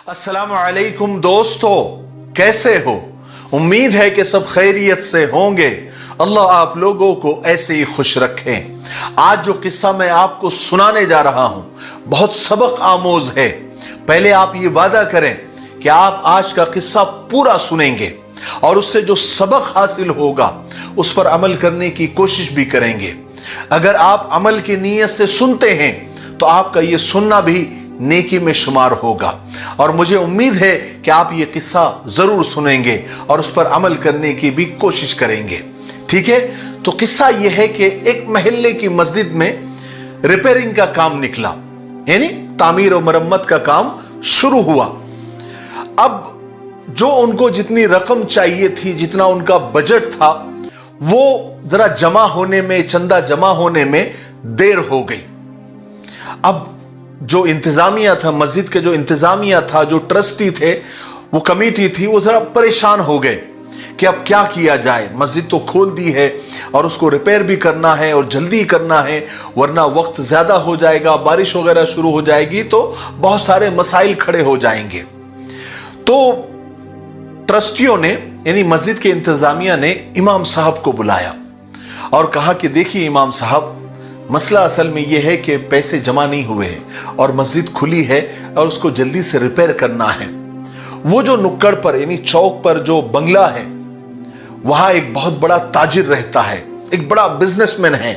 अस्सलामु अलैकुम दोस्तों, कैसे हो? उम्मीद है कि सब खैरियत से होंगे। अल्लाह आप लोगों को ऐसे ही खुश रखें। आज जो किस्सा मैं आपको सुनाने जा रहा हूं बहुत सबक आमोज है। पहले आप ये वादा करें कि आप आज का किस्सा पूरा सुनेंगे और उससे जो सबक हासिल होगा उस पर अमल करने की कोशिश भी करेंगे। अगर आप अमल की नीयत से सुनते हैं तो आपका ये सुनना भी नेकी में शुमार होगा और मुझे उम्मीद है कि आप ये किस्सा जरूर सुनेंगे और उस पर अमल करने की भी कोशिश करेंगे। ठीक है, तो किस्सा यह है कि एक महल्ले की मस्जिद में रिपेयरिंग का काम निकला, यानी तामीर और मरम्मत का काम शुरू हुआ। अब जो उनको जितनी रकम चाहिए थी, जितना उनका बजट था, वो जरा जमा होने में, चंदा जमा होने में देर हो गई। अब जो इंतजामिया था, मस्जिद के जो इंतजामिया था, जो ट्रस्टी थे, वो कमेटी थी, वो जरा परेशान हो गए कि अब क्या किया जाए। मस्जिद तो खोल दी है और उसको रिपेयर भी करना है और जल्दी करना है, वरना वक्त ज्यादा हो जाएगा, बारिश वगैरह शुरू हो जाएगी तो बहुत सारे मसाइल खड़े हो जाएंगे। तो ट्रस्टियों ने, यानी मस्जिद के इंतजामिया ने इमाम साहब को बुलाया और कहा कि देखिए इमाम साहब, मसला असल में यह है कि पैसे जमा नहीं हुए हैं और मस्जिद खुली है और उसको जल्दी से रिपेयर करना है। वो जो नुक्कड़ पर, यानी चौक पर जो बंगला है, वहां एक बहुत बड़ा ताजिर रहता है, एक बड़ा बिजनेसमैन है।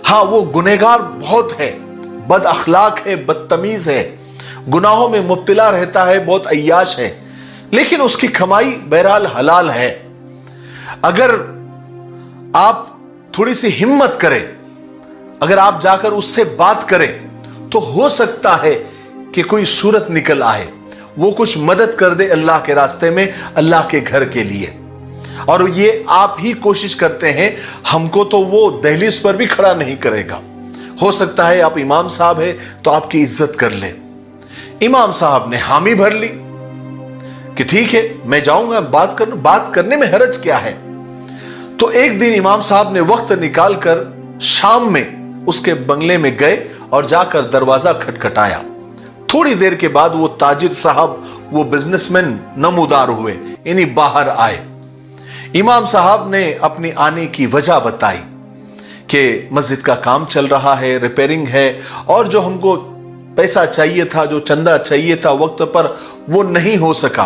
हाँ, वो गुनहगार बहुत है, बद अखलाक है, बदतमीज है, गुनाहों में मुब्तला रहता है, बहुत अय्याश है, लेकिन उसकी कमाई बहरहाल हलाल है। अगर आप थोड़ी सी हिम्मत करें, अगर आप जाकर उससे बात करें तो हो सकता है कि कोई सूरत निकल आए, वो कुछ मदद कर दे अल्लाह के रास्ते में, अल्लाह के घर के लिए। और ये आप ही कोशिश करते हैं, हमको तो वो दहलीज पर भी खड़ा नहीं करेगा। हो सकता है आप इमाम साहब है तो आपकी इज्जत कर ले। इमाम साहब ने हामी भर ली कि ठीक है, मैं जाऊंगा, बात करने में हरज क्या है। तो एक दिन इमाम साहब ने वक्त निकाल कर शाम में उसके बंगले में गए और जाकर दरवाजा खटखटाया। थोड़ी देर के बाद वो ताजिर साहब, वो बिजनेसमैन नमूदार हुए, यानी बाहर आए। इमाम साहब ने अपनी आने की वजह बताई कि मस्जिद का काम चल रहा है, रिपेयरिंग है और जो हमको पैसा चाहिए था, जो चंदा चाहिए था वक्त पर, वो नहीं हो सका,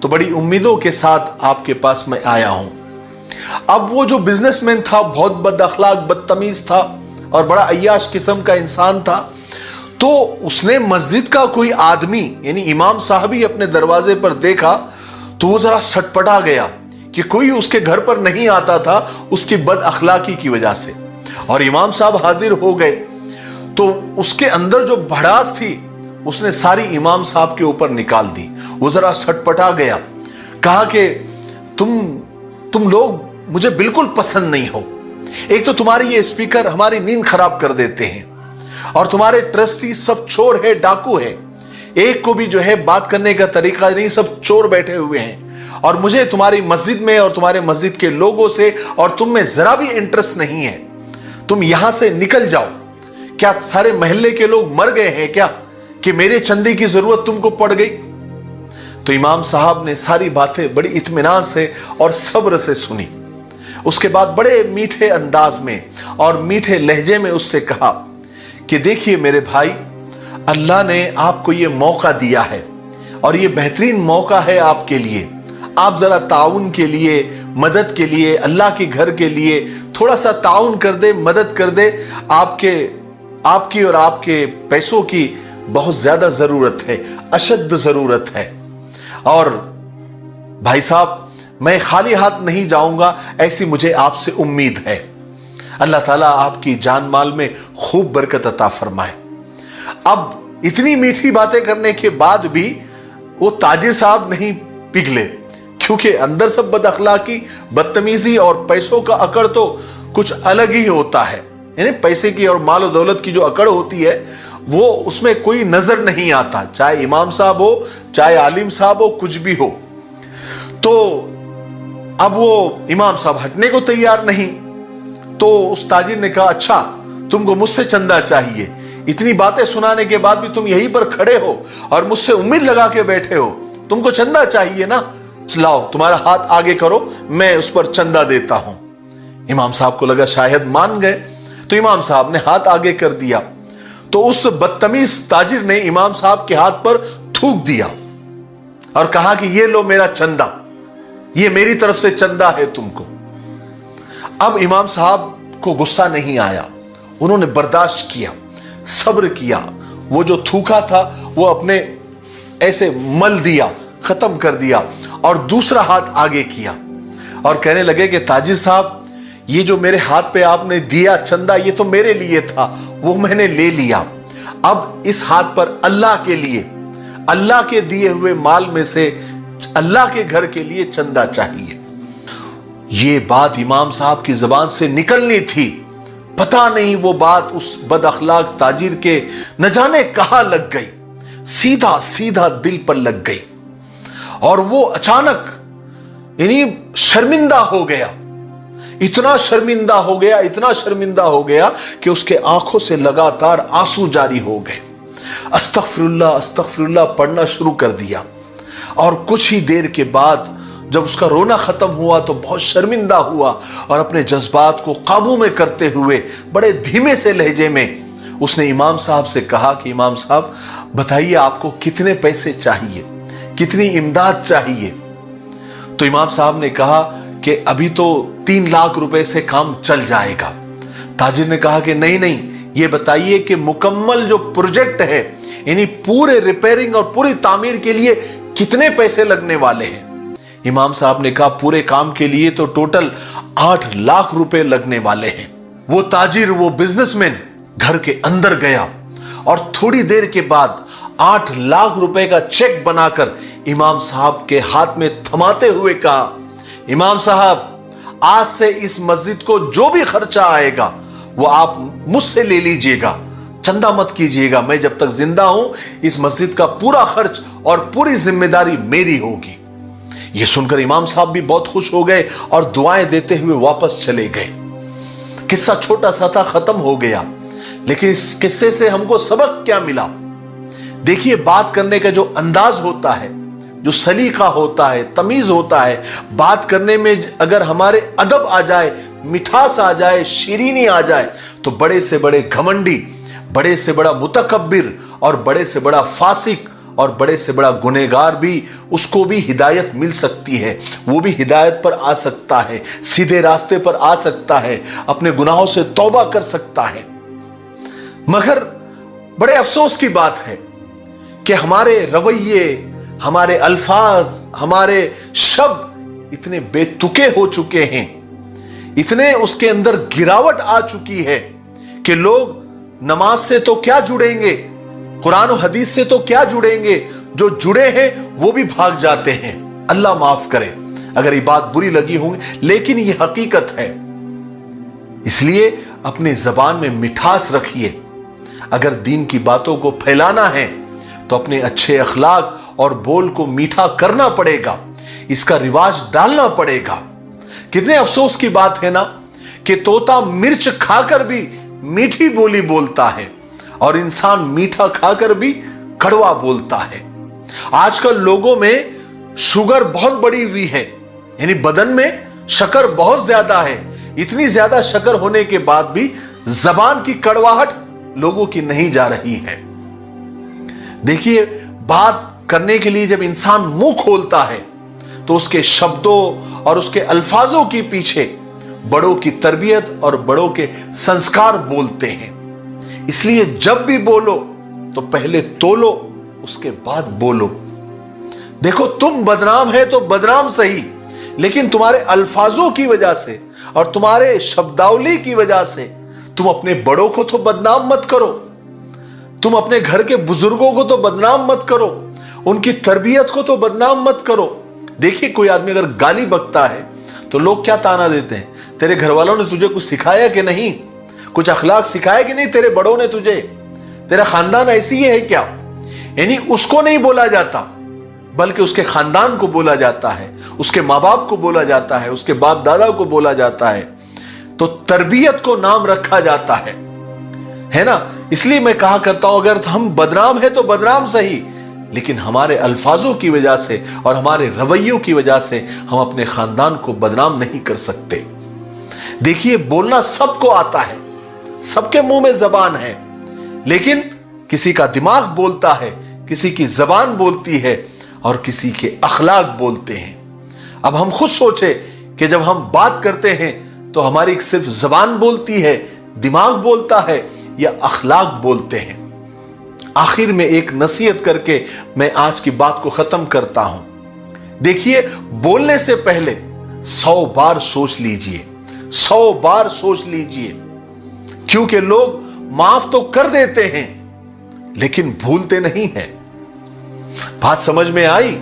तो बड़ी उम्मीदों के साथ आपके पास मैं आया हूं। अब वो जो बिजनेसमैन था बहुत बद अखलाक, बदतमीज था और बड़ा अय्याश किस्म का इंसान था। तो उसने मस्जिद का कोई आदमी, यानी इमाम साहब ही अपने दरवाजे पर देखा तो वो जरा सटपटा गया कि कोई उसके घर पर नहीं आता था उसकी बद अखलाकी की वजह से। और इमाम साहब हाजिर हो गए तो उसके अंदर जो भड़ास थी उसने सारी इमाम साहब के ऊपर निकाल दी। वो जरा सटपटा गया, कहा कि तुम लोग मुझे बिल्कुल पसंद नहीं हो। एक तो तुम्हारी ये स्पीकर हमारी नींद खराब कर देते हैं और तुम्हारे ट्रस्टी सब चोर है, डाकू है, एक को भी जो है बात करने का तरीका नहीं, सब चोर बैठे हुए हैं। और मुझे तुम्हारी मस्जिद में और तुम्हारे मस्जिद के लोगों से और तुम में जरा भी इंटरेस्ट नहीं है। तुम यहां से निकल जाओ। क्या सारे महल्ले के लोग मर गए हैं क्या कि मेरे चंदे की जरूरत तुमको पड़ गई? तो इमाम साहब ने सारी बातें बड़ी इत्मीनान से और सब्र से सुनी। उसके बाद बड़े मीठे अंदाज में और मीठे लहजे में उससे कहा कि देखिए मेरे भाई, अल्लाह ने आपको ये मौका दिया है और ये बेहतरीन मौका है आपके लिए। आप जरा ताउन के लिए, मदद के लिए, अल्लाह के घर के लिए थोड़ा सा ताउन कर दे, मदद कर दे। आपकी और आपके पैसों की बहुत ज्यादा जरूरत है, अशद जरूरत है। और भाई साहब, मैं खाली हाथ नहीं जाऊंगा, ऐसी मुझे आपसे उम्मीद है। अल्लाह ताला आपकी जान माल में खूब बरकत अता फरमाए। अब इतनी मीठी बातें करने के बाद भी वो ताजिर साहब नहीं पिघले, क्योंकि अंदर सब बद अखलाकी, बदतमीजी और पैसों का अकड़ तो कुछ अलग ही होता है। यानी पैसे की और माल और दौलत की जो अकड़ होती है वो उसमें कोई नजर नहीं आता, चाहे इमाम साहब हो, चाहे आलिम साहब हो, कुछ भी हो। तो अब वो इमाम साहब हटने को तैयार नहीं। तो उस ताजिर ने कहा, अच्छा तुमको मुझसे चंदा चाहिए, इतनी बातें सुनाने के बाद भी तुम यहीं पर खड़े हो और मुझसे उम्मीद लगा के बैठे हो, तुमको चंदा चाहिए ना, चलाओ तुम्हारा हाथ आगे करो, मैं उस पर चंदा देता हूं। इमाम साहब को लगा शायद मान गए, तो इमाम साहब ने हाथ आगे कर दिया। तो उस बदतमीज ताजिर ने इमाम साहब के हाथ पर थूक दिया और कहा कि ये लो मेरा चंदा, ये मेरी तरफ से चंदा है तुमको। अब इमाम साहब को गुस्सा नहीं आया, उन्होंने बर्दाश्त किया, सब्र किया। वो जो थूका था वो अपने ऐसे मल दिया, खत्म कर दिया और दूसरा हाथ आगे किया और कहने लगे कि ताजिर साहब, ये जो मेरे हाथ पे आपने दिया चंदा, ये तो मेरे लिए था, वो मैंने ले लिया। अब इस हाथ पर अल्लाह के लिए, अल्लाह के दिए हुए माल में से अल्लाह के घर के लिए चंदा चाहिए। ये बात इमाम साहब की जुबान से निकलनी थी, पता नहीं वो बात उस बद अखलाक ताजिर के न जाने कहां लग गई, सीधा सीधा दिल पर लग गई और वो अचानक यानी शर्मिंदा हो गया। इतना शर्मिंदा हो गया, इतना शर्मिंदा हो गया कि उसके आंखों से लगातार आंसू जारी हो गए। अस्तगफिरुल्लाह अस्तगफिरुल्लाह पढ़ना शुरू कर दिया और कुछ ही देर के बाद जब उसका रोना खत्म हुआ तो बहुत शर्मिंदा हुआ और अपने जज्बात को काबू में करते हुए बड़े धीमे से लहजे में उसने इमाम साहब से कहा कि इमाम साहब बताइए आपको कितने पैसे चाहिए, कितनी इमदाद चाहिए। तो इमाम साहब ने कहा कि अभी तो 3 लाख रुपए से काम चल जाएगा। ताजिर ने कहा कि नहीं नहीं, ये बताइए कि मुकम्मल जो प्रोजेक्ट है यानी पूरे रिपेयरिंग और पूरी तामीर के लिए कितने पैसे लगने वाले हैं। इमाम साहब ने कहा पूरे काम के लिए तो टोटल 8 लाख रुपए लगने वाले हैं। वो ताजिर, वो बिजनेसमैन घर के अंदर गया और थोड़ी देर के बाद 8 लाख रुपए का चेक बनाकर इमाम साहब के हाथ में थमाते हुए कहा, इमाम साहब आज से इस मस्जिद को जो भी खर्चा आएगा वो आप मुझसे ले लीजिएगा, चंदा मत कीजिएगा। मैं जब तक जिंदा हूं इस मस्जिद का पूरा खर्च और पूरी जिम्मेदारी मेरी होगी। यह सुनकर इमाम साहब भी बहुत खुश हो गए और दुआएं देते हुए वापस चले गए। किस्सा छोटा सा था, खत्म हो गया, लेकिन इस किस्से से हमको सबक क्या मिला? देखिए, बात करने का जो अंदाज होता है, जो सलीका होता है, तमीज होता है, बात करने में अगर हमारे अदब आ जाए, मिठास आ जाए, शीरीनी आ जाए, तो बड़े से बड़े घमंडी, बड़े से बड़ा मुतकब्बिर और बड़े से बड़ा फासिक और बड़े से बड़ा गुनहगार भी, उसको भी हिदायत मिल सकती है। वो भी हिदायत पर आ सकता है, सीधे रास्ते पर आ सकता है, अपने गुनाहों से तौबा कर सकता है। मगर बड़े अफसोस की बात है कि हमारे रवैये, हमारे अल्फाज, हमारे शब्द इतने बेतुके हो चुके हैं, इतने उसके अंदर गिरावट आ चुकी है कि लोग नमाज से तो क्या जुड़ेंगे, कुरान और हदीस से तो क्या जुड़ेंगे, जो जुड़े हैं वो भी भाग जाते हैं। अल्लाह माफ करे अगर ये बात बुरी लगी होंगी, लेकिन ये हकीकत है। इसलिए अपनी जबान में मिठास रखिए। अगर दीन की बातों को फैलाना है तो अपने अच्छे अखलाक और बोल को मीठा करना पड़ेगा, इसका रिवाज डालना पड़ेगा। कितने अफसोस की बात है ना कि तोता मिर्च खाकर भी मीठी बोली बोलता है और इंसान मीठा खाकर भी कड़वा बोलता है। आजकल लोगों में शुगर बहुत बढ़ी हुई है, यानी बदन में शक्कर बहुत ज्यादा है। इतनी ज्यादा शक्कर होने के बाद भी जबान की कड़वाहट लोगों की नहीं जा रही है। देखिए, बात करने के लिए जब इंसान मुंह खोलता है तो उसके शब्दों और उसके अल्फाजों के पीछे बड़ों की तरबियत और बड़ों के संस्कार बोलते हैं। इसलिए जब भी बोलो तो पहले तोलो, उसके बाद बोलो। देखो, तुम बदनाम है तो बदनाम सही, लेकिन तुम्हारे अल्फाजों की वजह से और तुम्हारे शब्दावली की वजह से तुम अपने बड़ों को तो बदनाम मत करो, तुम अपने घर के बुजुर्गों को तो बदनाम मत करो, उनकी तरबियत को तो बदनाम मत करो। देखिए, कोई आदमी अगर गाली बकता है तो लोग क्या ताना देते हैं, तेरे घर वालों ने तुझे कुछ सिखाया कि नहीं, कुछ अखलाक सिखाया कि नहीं तेरे बड़ों ने तुझे, तेरा खानदान ऐसी है क्या। यानी उसको नहीं बोला जाता, बल्कि उसके खानदान को बोला जाता है, उसके माँ बाप को बोला जाता है, उसके बाप दादा को बोला जाता है। तो तरबियत को नाम रखा जाता है ना। इसलिए मैं कहा करता हूं, अगर हम बदनाम हैं तो बदनाम सही, लेकिन हमारे अल्फाजों की वजह से और हमारे रवैयों की वजह से हम अपने खानदान को बदनाम नहीं कर सकते। देखिए, बोलना सबको आता है, सबके मुंह में जबान है, लेकिन किसी का दिमाग बोलता है, किसी की जबान बोलती है और किसी के अखलाक बोलते हैं। अब हम खुद सोचे कि जब हम बात करते हैं तो हमारी सिर्फ जबान बोलती है, दिमाग बोलता है या अखलाक बोलते हैं। आखिर में एक नसीहत करके मैं आज की बात को खत्म करता हूं। देखिए, बोलने से पहले 100 बार सोच लीजिए, 100 बार सोच लीजिए, क्योंकि लोग माफ तो कर देते हैं लेकिन भूलते नहीं हैं। बात समझ में आई?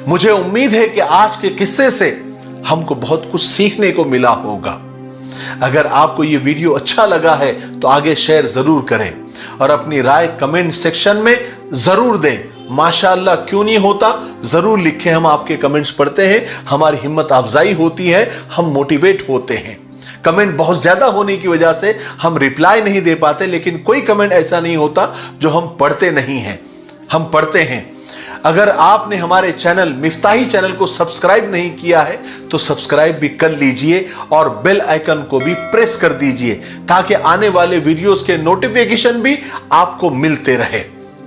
मुझे उम्मीद है कि आज के किस्से से हमको बहुत कुछ सीखने को मिला होगा। अगर आपको यह वीडियो अच्छा लगा है तो आगे शेयर जरूर करें और अपनी राय कमेंट सेक्शन में जरूर दें। माशाअल्लाह क्यों नहीं होता, जरूर लिखें, हम आपके कमेंट्स पढ़ते हैं, हमारी हिम्मत अफजाई होती है, हम मोटिवेट होते हैं। कमेंट बहुत ज्यादा होने की वजह से हम रिप्लाई नहीं दे पाते, लेकिन कोई कमेंट ऐसा नहीं होता जो हम पढ़ते नहीं हैं, हम पढ़ते हैं। अगर आपने हमारे चैनल मिफ्ताही चैनल को सब्सक्राइब नहीं किया है तो सब्सक्राइब भी कर लीजिए और बेल आइकन को भी प्रेस कर दीजिए, ताकि आने वाले वीडियोस के नोटिफिकेशन भी आपको मिलते रहे।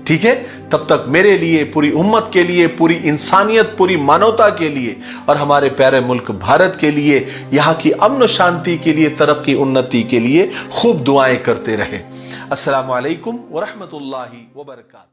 ठीक है? तब तक मेरे लिए, पूरी उम्मत के लिए, पूरी इंसानियत, पूरी मानवता के लिए और हमारे प्यारे मुल्क भारत के लिए, यहाँ की अमन शांति के लिए, तरक्की उन्नति के लिए खूब दुआएं करते रहे। अस्सलामु अलैकुम व रहमतुल्लाहि व बरकातहू।